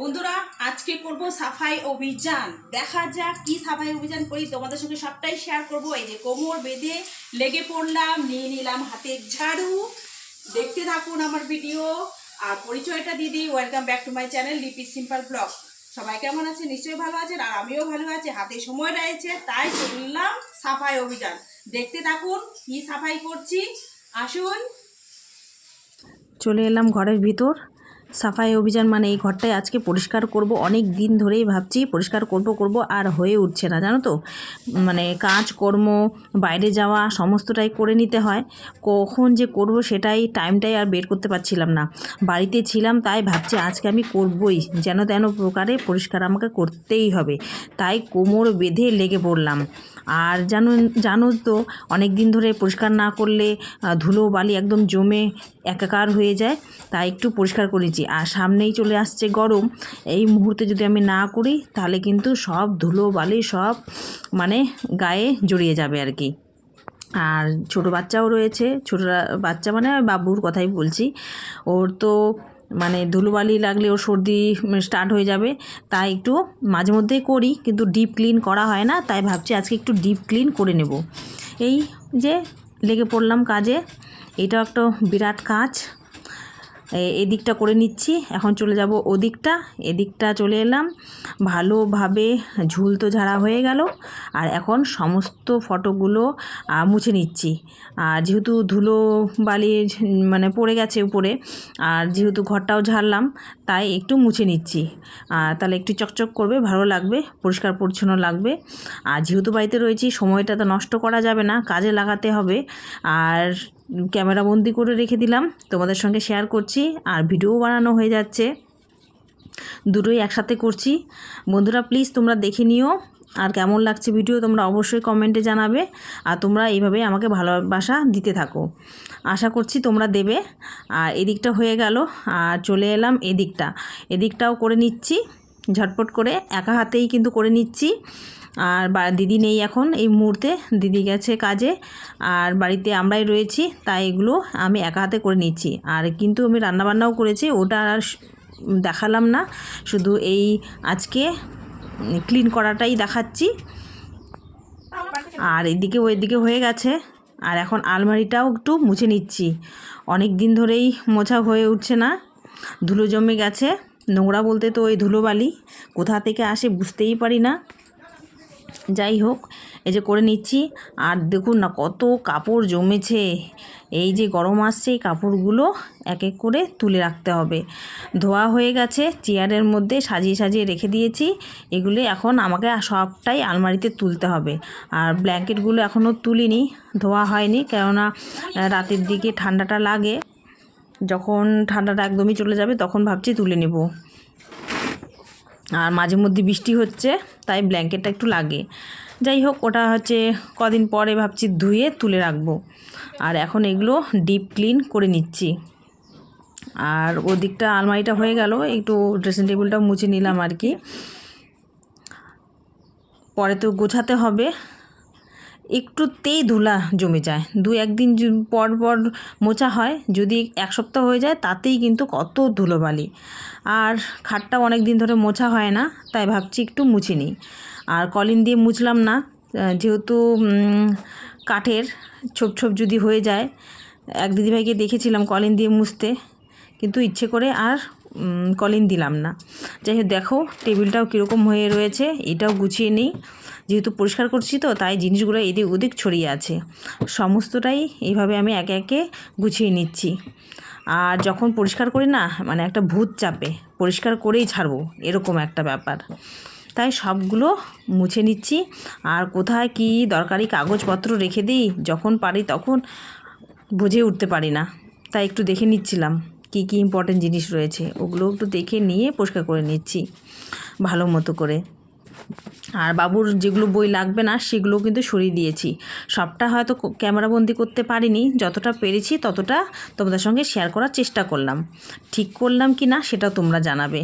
বন্ধুরা আজকে করব সাফাই অভিযান। দেখা যাক কি সাফাই অভিযান করি, তোমাদের সঙ্গে সবটাই শেয়ার করব। এই যে কোমর বেঁধে লেগে পড়লাম, নিয়ে নিলাম হাতের ঝাড়ু। দেখতে থাকুন আমার ভিডিও। আর পরিচয়টা দিদি, welcome back to my channel লিপি সিম্পল ব্লগ। সবাই কেমন আছে? নিশ্চয়ই ভালো আছেন, আর আমিও ভালো আছি। হাতে সময় রয়েছে তাই চললাম সাফাই অভিযান। দেখতে থাকুন কি সাফাই করছি, আসুন। চলে এলাম ঘরের ভিতর। সাফাই অভিযান মানে এই ঘরটাই আজকে পরিষ্কার করব। অনেক দিন ধরেই ভাবছি পরিষ্কার করব আর হয়ে উঠছে না, জানো তো। মানে কাজকর্ম, বাইরে যাওয়া সমস্তটাই করে নিতে হয়। কখন যে করব সেটাই টাইমটাই আর বের করতে পারছিলাম না। বাড়িতে ছিলাম তাই ভাবছি আজকে আমি করবই, যেন তেন প্রকারে পরিষ্কার আমাকে করতেই হবে। তাই কোমর বেঁধে লেগে পড়লাম। আর জানো তো অনেক দিন ধরে পরিষ্কার না করলে ধুলো বালি একদম জমে একাকার হয়ে যায়। তাই একটু পরিষ্কার করেছি। আর সামনেই চলে আসছে গরম। এই মুহূর্তে যদি আমি না করি তাহলে কিন্তু সব ধুলো বালি সব মানে গায়ে জড়িয়ে যাবে আর কি। আর ছোট বাচ্চাও রয়েছে। ছোট বাচ্চা মানে বাবুর কথাই বলছি। ওর তো মানে ধুলোবালি লাগলে ওর সর্দি স্টার্ট হয়ে যাবে। তাই একটু মাঝে মধ্যেই করি, কিন্তু ডিপ ক্লিন করা হয় না। তাই ভাবছি আজকে একটু ডিপ ক্লিন করে নেব। এই যে লেগে পড়লাম কাজে। এটাও একটা বিরাট কাজ। এদিকটা করে নিচ্ছি, এখন চলে যাব ওদিকটা। এদিকটা চলে এলাম, ভালোভাবে ঝুল তো ঝাড়া হয়ে গেল। আর এখন সমস্ত ফটোগুলো মুছে নিচ্ছি। আর যেহেতু ধুলো বালি মানে পড়ে গেছে উপরে, আর যেহেতু ঘরটাও ঝাড়লাম তাই একটু মুছে নিচ্ছি। আর তাহলে একটু চকচক করবে, ভালো লাগবে, পরিষ্কার পরিচ্ছন্ন লাগবে। আর যেহেতু বাড়িতে রয়েছি সময়টা তো নষ্ট করা যাবে না, কাজে লাগাতে হবে। আর ক্যামেরা বন্দি করে রেখে দিলাম, তোমাদের সঙ্গে শেয়ার করছি। আর ভিডিও বানানো হয়ে যাচ্ছে, দুটোই একসাথে করছি। বন্ধুরা প্লিজ তোমরা দেখে নিও। আর কেমন লাগছে ভিডিও তোমরা অবশ্যই কমেন্টে জানাবে। আর তোমরা এইভাবে আমাকে ভালোবাসা দিতে থাকো, আশা করছি তোমরা দেবে। আর এদিকটা হয়ে গেল, আর চলে এলাম এদিকটাও করে নিচ্ছি ঝটপট করে, একা হাতেই কিন্তু করে নিচ্ছি। আর দিদি নেই এখন এই মুহূর্তে, দিদি গেছে কাজে। আর বাড়িতে আমরাই রয়েছি, তাই এগুলো আমি একা হাতে করে নিচ্ছি। আর কিন্তু আমি রান্নাবান্নাও করেছি, ওটা আর দেখালাম না, শুধু এই আজকে ক্লিন করাটাই দেখাচ্ছি। আর এদিকে ওইদিকে হয়ে গেছে। আর এখন আলমারিটাও একটু মুছে নিচ্ছি। অনেক দিন ধরেই মোছা হয়ে উঠছে না, ধুলো জমে গেছে। নোংরা বলতে তো ওই ধুলোবালি কোথা থেকে আসে বুঝতেই পারি না। যাই হোক, এই যে করে নিচ্ছি। আর দেখুন না কত কাপড় জমেছে। এই যে গরম আসছে, এই কাপড়গুলো এক এক করে তুলে রাখতে হবে। ধোয়া হয়ে গেছে, চেয়ারের মধ্যে সাজিয়ে সাজিয়ে রেখে দিয়েছি। এগুলি এখন আমাকে সবটাই আলমারিতে তুলতে হবে। আর ব্ল্যাঙ্কেটগুলো এখনও তুলিনি, ধোয়া হয়নি, কেননা রাতের দিকে ঠান্ডাটা লাগে। যখন ঠান্ডাটা একদমই চলে যাবে তখন ভাবছি তুলে নেব। আর মাঝে মধ্যে বৃষ্টি হচ্ছে তাই ব্ল্যাঙ্কেটটা একটু লাগে। যাই হোক, ওটা হচ্ছে কদিন পরে ভাবছি ধুয়ে তুলে রাখবো। আর এখন এগুলো ডিপ ক্লিন করে নিচ্ছি। আর ওদিকটা আলমারিটা হয়ে গেল, একটু ড্রেসিং টেবিলটাও মুছে নিলাম আর কি। পরে তো গোছাতে হবে। একটুতেই ধুলা জমে যায়, দু একদিন পর পর মোছা হয়। যদি এক সপ্তাহ হয়ে যায় তাতেই কিন্তু কত ধুলোবালি। আর খাটটাও অনেক দিন ধরে মোছা হয় না, তাই ভাবছি একটু মুছে নিই। আর কলিন দিয়ে মুছলাম না, যেহেতু কাঠের ছোপ ছোপ যদি হয়ে যায়। এক দিদিভাইকে দেখেছিলাম কলিন দিয়ে মুছতে, কিন্তু ইচ্ছে করে আর কলিন দিলাম না। যাই হোক, দেখো টেবিলটাও কীরকম হয়ে রয়েছে, এটাও গুছিয়ে নিই। যেহেতু পরিষ্কার করছি তো তাই জিনিসগুলো এদিক ওদিক ছড়িয়ে আছে। সমস্তটাই এইভাবে আমি একে একে গুছিয়ে নিচ্ছি। আর যখন পরিষ্কার করি না, মানে একটা ভূত চাপে, পরিষ্কার করেই ছাড়বো এরকম একটা ব্যাপার। তাই সবগুলো মুছে নিচ্ছি। আর কোথায় কি দরকারি কাগজপত্র রেখে দিই, যখন পারি তখন বুঝে উঠতে পারি না। তাই একটু দেখে নিচ্ছিলাম কি কি ইম্পর্টেন্ট জিনিস রয়েছে, ওগুলো একটু দেখে নিয়ে পরিষ্কার করে নিচ্ছি ভালো মতো করে। আর বাবুর যেগুলো বই লাগবে না সেগুলো কিন্তু সরিয়ে দিয়েছি। সবটা হয়তো ক্যামেরাবন্দি করতে পারিনি, যতটা পেরেছি ততটা তোমাদের সঙ্গে শেয়ার করার চেষ্টা করলাম। ঠিক করলাম কি না সেটা তোমরা জানাবে।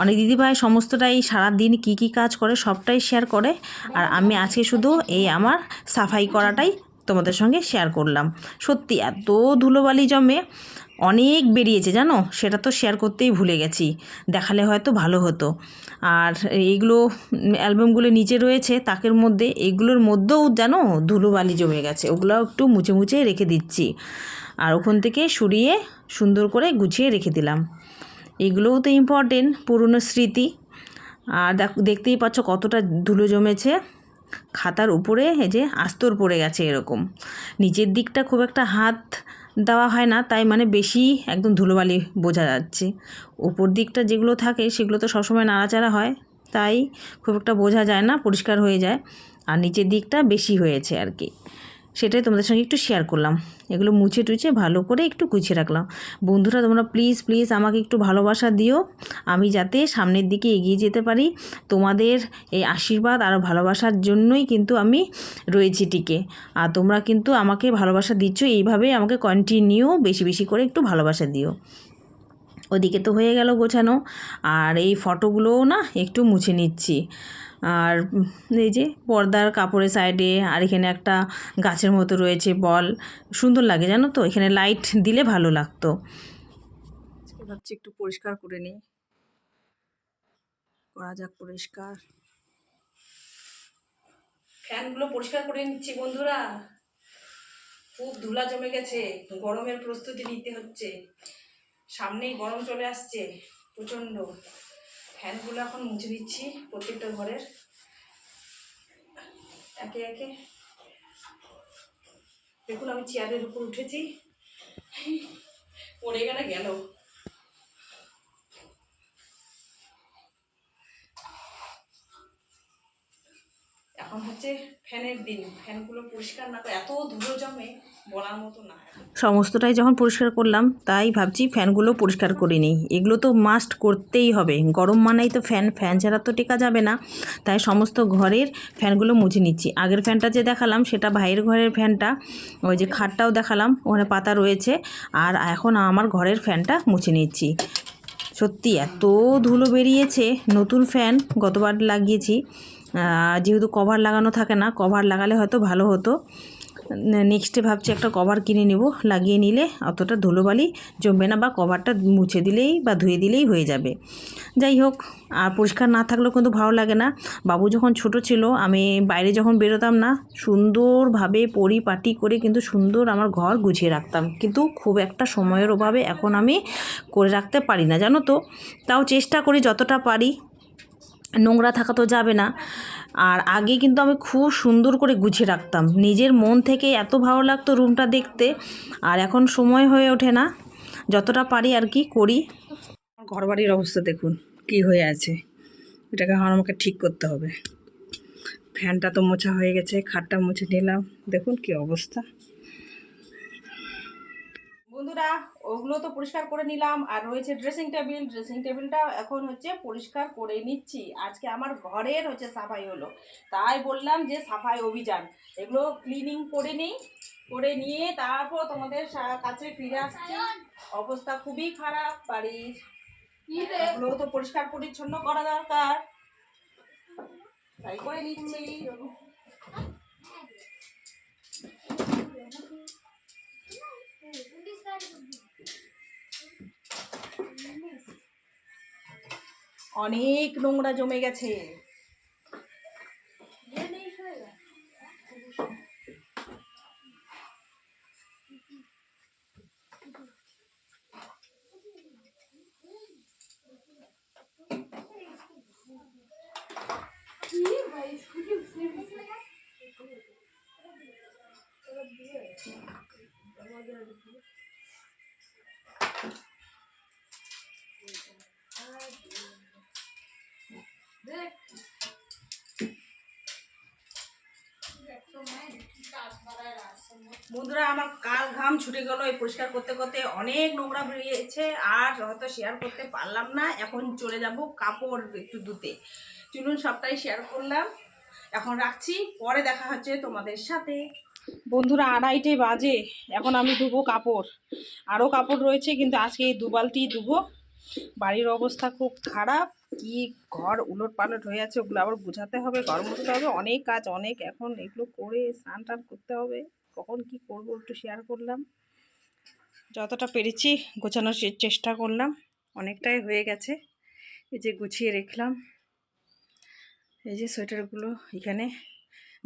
অনেক দিদিভাই সমস্তটাই সারাদিন কি কি কাজ করে সবটাই শেয়ার করে। আর আমি আজকে শুধু এই আমার সাফাই করাটাই তোমাদের সঙ্গে শেয়ার করলাম। সত্যি এত ধুলোবালি জমে, অনেক বেরিয়েছে জানো, সেটা তো শেয়ার করতেই ভুলে গেছি, দেখালে হয়তো ভালো হতো। আর এইগুলো অ্যালবামগুলো নিচে রয়েছে তাকের মধ্যে, এগুলোর মধ্যেও জানো ধুলোবালি জমে গেছে, ওগুলো একটু মুছে মুছে রেখে দিচ্ছি। আর ওখান থেকে সরিয়ে সুন্দর করে গুছিয়ে রেখে দিলাম। এগুলোও তো ইম্পর্টেন্ট, পুরনো স্মৃতি। আর দেখতেই পাচ্ছ কতটা ধুলো জমেছে খাতার উপরে, এই যে আস্তর পড়ে গেছে এরকম। নিচের দিকটা খুব একটা হাত দেওয়া হয় না, তাই মানে বেশি একদম ধুলোবালি বোঝা যাচ্ছে। ওপর দিকটা যেগুলো থাকে সেগুলো তো সবসময় নাড়াচাড়া হয়, তাই খুব একটা বোঝা যায় না, পরিষ্কার হয়ে যায়। আর নিচের দিকটা বেশি হয়েছে আর কি, সেটাই তোমাদের সঙ্গে একটু শেয়ার করলাম। এগুলো মুছে টুছে ভালো করে একটু গুছিয়ে রাখলাম। বন্ধুরা তোমরা প্লিজ প্লিজ আমাকে একটু ভালোবাসা দিও, আমি যাতে সামনের দিকে এগিয়ে যেতে পারি। তোমাদের এই আশীর্বাদ আর ভালোবাসার জন্যই কিন্তু আমি রয়েছি টিকে। আর তোমরা কিন্তু আমাকে ভালোবাসা দিচ্ছ, এইভাবেই আমাকে কন্টিনিউ বেশি বেশি করে একটু ভালোবাসা দিও। ওদিকে তো হয়ে গেল গোছানো, আর এই ফটোগুলোও না একটু মুছে নিচ্ছি। আর এই যে পর্দার কাপড়ের সাইডে আর এখানে একটা গাছের মতো রয়েছে বল, সুন্দর লাগে জানো তো, এখানে লাইট দিলে ভালো লাগতো। ভাবছি একটু পরিষ্কার করে নিই, করা যাক পরিষ্কার। ফ্যানগুলো পরিষ্কার করে নিচ্ছি বন্ধুরা, খুব ধুলা জমে গেছে, গরমের প্রস্তুতি নিতে হচ্ছে, সামনেই গরম চলে আসছে প্রচণ্ড। ফ্যানগুলো এখন মুছে দিচ্ছি প্রত্যেকটা ঘরের একে একে। দেখুন আমি চেয়ারের উপর উঠেছি, পড়ে গেল। এখন হচ্ছে ফ্যানের দিন, ফ্যানগুলো পরিষ্কার না করে এত ধুলো জমে বলার মতো না। সমস্তটাই যখন পরিষ্কার করলাম, তাই ভাবছি ফ্যানগুলো পরিষ্কার করে নিই। এগুলো তো মাস্ট করতেই হবে, গরম মানেই তো ফ্যান, ফ্যান ছাড়া তো টেকা যাবে না। তাই সমস্ত ঘরের ফ্যানগুলো মুছে নিচ্ছি। আগের ফ্যানটা যে দেখালাম সেটা ভাইয়ের ঘরের ফ্যানটা, ওই যে খাটটাও দেখালাম ওখানে পাতা রয়েছে। আর এখন আমার ঘরের ফ্যানটা মুছে নিচ্ছি। সত্যি এত ধুলো বেরিয়েছে, নতুন ফ্যান গতবার লাগিয়েছি, যেহেতু কভার লাগানো থাকে না, কভার লাগালে হয়তো ভালো হতো। নেক্সটে ভাবছি একটা কভার কিনে নেব, লাগিয়ে নিলে অতটা ধুলোবালি জমবে না, বা কভারটা মুছে দিলেই বা ধুয়ে দিলেই হয়ে যাবে। যাই হোক, আর পরিষ্কার না থাকলেও কিন্তু ভালো লাগে না। বাবু যখন ছোট ছিল, আমি বাইরে যখন বেরোতাম না, সুন্দরভাবে পরিপাটি করে কিন্তু সুন্দর আমার ঘর গুছিয়ে রাখতাম, কিন্তু খুব একটা সময়ের অভাবে এখন আমি করে রাখতে পারি না জানো তো। তাও চেষ্টা করি যতটা পারি, নোংরা থাকা তো যাবে না। আর আগে কিন্তু আমি খুব সুন্দর করে গুছিয়ে রাখতাম, নিজের মন থেকে এত ভালো লাগতো রুমটা দেখতে। আর এখন সময় হয়ে ওঠে না, যতটা পারি আর কি করি। ঘরবাড়ির অবস্থা দেখুন কি হয়ে আছে, এটাকে এখন আমাকে ঠিক করতে হবে। ফ্যানটা তো মোছা হয়ে গেছে, খাটটা মুছে নিলাম, দেখুন কি অবস্থা। বন্ধুরা ওগুলো তো পরিষ্কার করে নিলাম, আর রয়েছে ড্রেসিং টেবিল, ড্রেসিং টেবিলটা এখন হচ্ছে পরিষ্কার করে নিচ্ছি। আজকে আমার ঘরের হচ্ছে সাফাই হলো, তাই বললাম যে সাফাই অভিযান, এগুলো ক্লিনিং করে নিই, করে নিয়ে তারপর তোমাদের কাছে ফিরে আসছি। অবস্থা খুবই খারাপ বাড়ির, এগুলো তো পরিষ্কার পরিচ্ছন্ন করা দরকার, তাই করে নিচ্ছি। অনেক নোংরা জমে গেছে। বন্ধুরা আমার কাল ঘাম ছুটে গেল এই পরিষ্কার করতে করতে, অনেক নোংরা বেরিয়েছে, আর হয়তো শেয়ার করতে পারলাম না। এখন চলে যাব কাপড় একটু ধুতে, চলুন সবটাই শেয়ার করলাম, এখন রাখছি, পরে দেখা হচ্ছে তোমাদের সাথে। বন্ধুরা 2:30 বাজে, এখন আমি ধুবো কাপড়, আরও কাপড় রয়েছে কিন্তু আজকে এই 2 বালতি ধুবো। বাড়ির অবস্থা খুব খারাপ, কি ঘর উলট পালট হয়ে আছে, ওগুলো আবার গুছাতে হবে, ঘর মুছতে হবে, অনেক কাজ অনেক। এখন এগুলো করে স্নান টান করতে হবে, কখন কি করবো একটু শেয়ার করলাম। যতটা পেরেছি গোছানোর চেষ্টা করলাম, অনেকটাই হয়ে গেছে। এই যে গুছিয়ে রাখলাম, এই যে সোয়েটারগুলো এখানে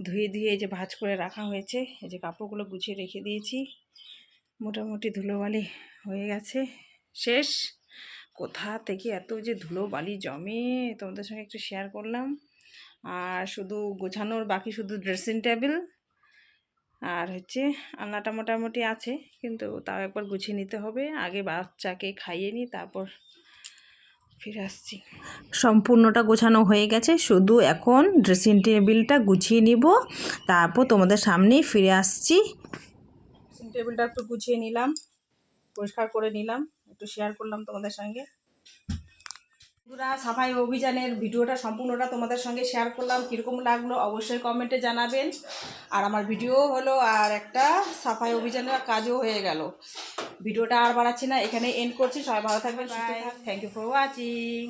ধুয়ে এই যে ভাঁজ করে রাখা হয়েছে। এই যে কাপড়গুলো গুছিয়ে রেখে দিয়েছি, মোটামুটি ধুলোবালি হয়ে গেছে, শেষ। কোথা থেকে এত যে ধুলোবালি জমে তোমাদের সঙ্গে একটু শেয়ার করলাম। আর শুধু গোছানোর বাকি শুধু ড্রেসিং টেবিল আর হচ্ছে আলনাটা মোটামুটি আছে, কিন্তু তাও একবার গুছিয়ে নিতে হবে। আগে বাচ্চাকে খাইয়ে নিই, তারপর ফিরে আসছি। সম্পূর্ণটা গোছানো হয়ে গেছে, শুধু এখন ড্রেসিং টেবিলটা গুছিয়ে নিব, তারপর তোমাদের সামনেই ফিরে আসছি। ড্রেসিং টেবিলটা একটু গুছিয়ে নিলাম, পরিষ্কার করে নিলাম, একটু শেয়ার করলাম তোমাদের সঙ্গে। বন্ধুরা, সাফাই অভিযানের ভিডিওটা সম্পূর্ণটা তোমাদের সঙ্গে শেয়ার করলাম। কীরকম লাগলো অবশ্যই কমেন্টে জানাবেন। আর আমার ভিডিও হলো আর একটা সাফাই অভিযানের কাজও হয়ে গেল। ভিডিওটা আর বাড়াচ্ছি না, এখানে এন্ড করছি। সবাই ভালো থাকবেন, সুস্থ থাকবেন। Thank you for watching.